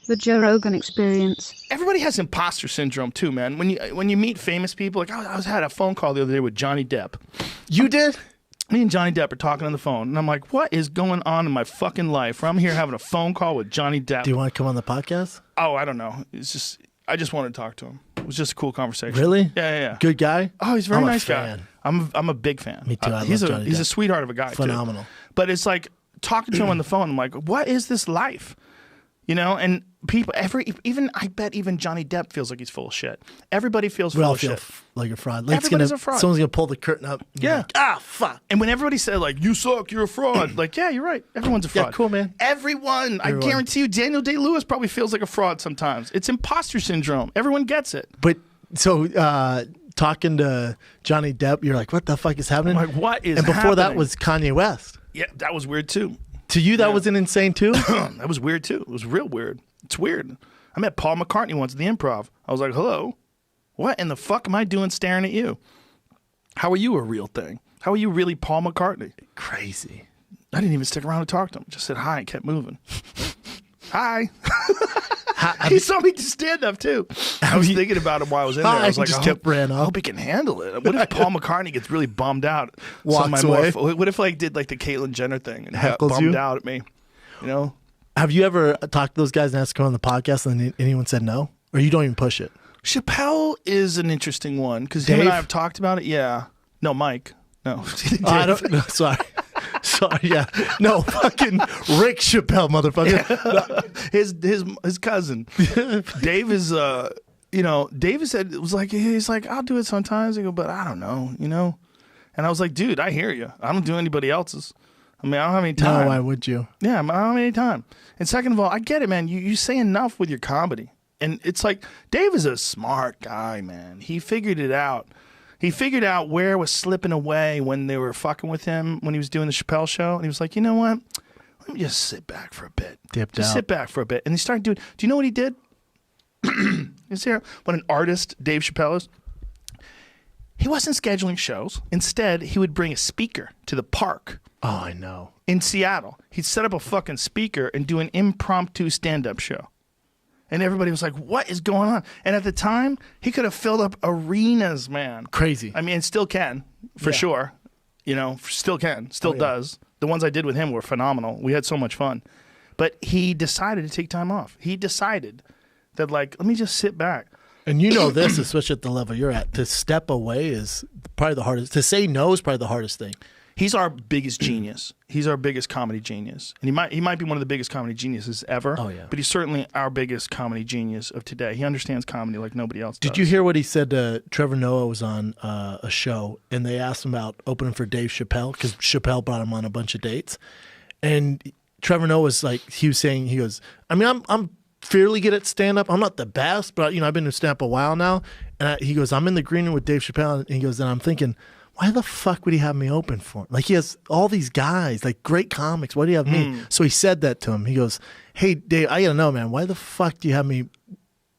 The Joe Rogan Experience. Everybody has imposter syndrome too, man. When you meet famous people, like I had a phone call the other day with Johnny Depp. You did? Me and Johnny Depp are talking on the phone, and I'm like, what is going on in my fucking life? Where I'm here having a phone call with Johnny Depp. Do you want to come on the podcast? Oh, I don't know. I just wanted to talk to him. It was just a cool conversation. Really? Yeah. Good guy? Oh, he's a very I'm nice a fan. guy. I'm a big fan. Me too. He's love Johnny a Depp. sweetheart of a guy. Phenomenal. Too. But it's like talking to him on the phone. I'm like, what is this life? You know, and people, I bet even Johnny Depp feels like he's full of shit. Everybody feels full of shit. We all feel like a fraud. Like everybody's a fraud. Someone's going to pull the curtain up. Yeah. Like, fuck. And when everybody said, like, you suck, you're a fraud. Like, yeah, you're right. Everyone's a fraud. Yeah, cool, man. Everyone. I guarantee you, Daniel Day-Lewis probably feels like a fraud sometimes. It's imposter syndrome. Everyone gets it. But, so, talking to Johnny Depp, you're like, what the fuck is happening? I'm like, what is happening? And before happening? that was Kanye West. Yeah, that was weird, too. To you, that wasn't insane, too? That was weird, too. It was real weird. It's weird. I met Paul McCartney once at the Improv. I was like, hello? What in the fuck am I doing staring at you? How are you a real thing? How are you really Paul McCartney? Crazy. I didn't even stick around to talk to him. Just said hi and kept moving. Hi. He saw me do stand-up, too. I was thinking about him while I was in there. I was like, I hope he can handle it. What if Paul McCartney gets really bummed out? Walks away? What if did like the Caitlyn Jenner thing and heckles bummed you? out at me? You know? Have you ever talked to those guys and asked to come on the podcast and anyone said no? Or you don't even push it? Chappelle is an interesting one because him and I have talked about it. Yeah. No, Mike. No. I don't. No, sorry. Sorry. Yeah. No. Fucking Rick Chappelle, motherfucker. His cousin. Dave is. Dave said it was like he's like I'll do it sometimes. I go, but I don't know. You know. And I was like, dude, I hear you. I don't do anybody else's. I mean, I don't have any time. No, why would you? Yeah, I don't have any time. And second of all, I get it, man. You say enough with your comedy. And it's like, Dave is a smart guy, man. He figured it out. He figured out where it was slipping away when they were fucking with him when he was doing the Chappelle show. And he was like, you know what? Let me just sit back for a bit. Sit back for a bit. And he started doing, do you know what he did? Is there what an artist Dave Chappelle is? He wasn't scheduling shows. Instead, he would bring a speaker to the park. Oh, I know. In Seattle. He'd set up a fucking speaker and do an impromptu stand-up show. And everybody was like, what is going on? And at the time, he could have filled up arenas, man. Crazy. I mean, still can, for sure. You know, still can. Still does. The ones I did with him were phenomenal. We had so much fun. But he decided to take time off. He decided that, like, let me just sit back. And you know this, especially at the level you're at, to step away is probably the hardest. To say no is probably the hardest thing. He's our biggest genius. He's our biggest comedy genius. And he might be one of the biggest comedy geniuses ever. Oh, yeah. But he's certainly our biggest comedy genius of today. He understands comedy like nobody else does. Did you hear what he said to Trevor Noah was on a show, and they asked him about opening for Dave Chappelle, because Chappelle brought him on a bunch of dates. And Trevor Noah was like, he was saying, he goes, I mean, I'm fairly good at stand-up. I'm not the best, but, you know, I've been in stand-up a while now. And he goes, I'm in the green room with Dave Chappelle. And he goes, and I'm thinking, why the fuck would he have me open for him? Like, he has all these guys, like great comics. Why do you have me? So he said that to him. He goes, hey, Dave, I got to know, man, why the fuck do you have me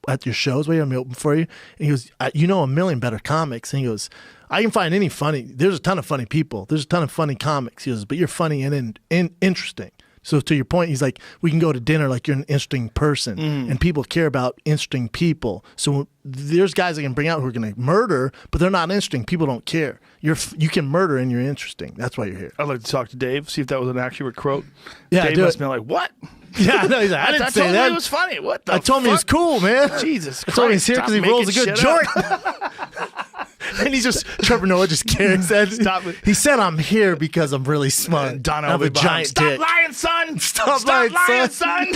at your shows? Why do you have me open for you? And he goes, you know a million better comics. And he goes, I can find any funny. There's a ton of funny people. There's a ton of funny comics. He goes, but you're funny and interesting. So to your point, he's like, we can go to dinner like you're an interesting person. And people care about interesting people. So there's guys I can bring out who are going to murder, but they're not interesting. People don't care. You can murder and you're interesting. That's why you're here. I'd like to talk to Dave, see if that was an accurate quote. Yeah, Dave must be like, what? Yeah, no, he's like, I didn't say that. I told him it was funny. What the I told him he was cool, man. Jesus Christ. I told him he's here because he rolls a good joint. And he's just, Trevor Noah just carries that. Stop it. He said, I'm here because I'm really smart. Don I have a giant dick. Stop lying, son. Stop lying, son.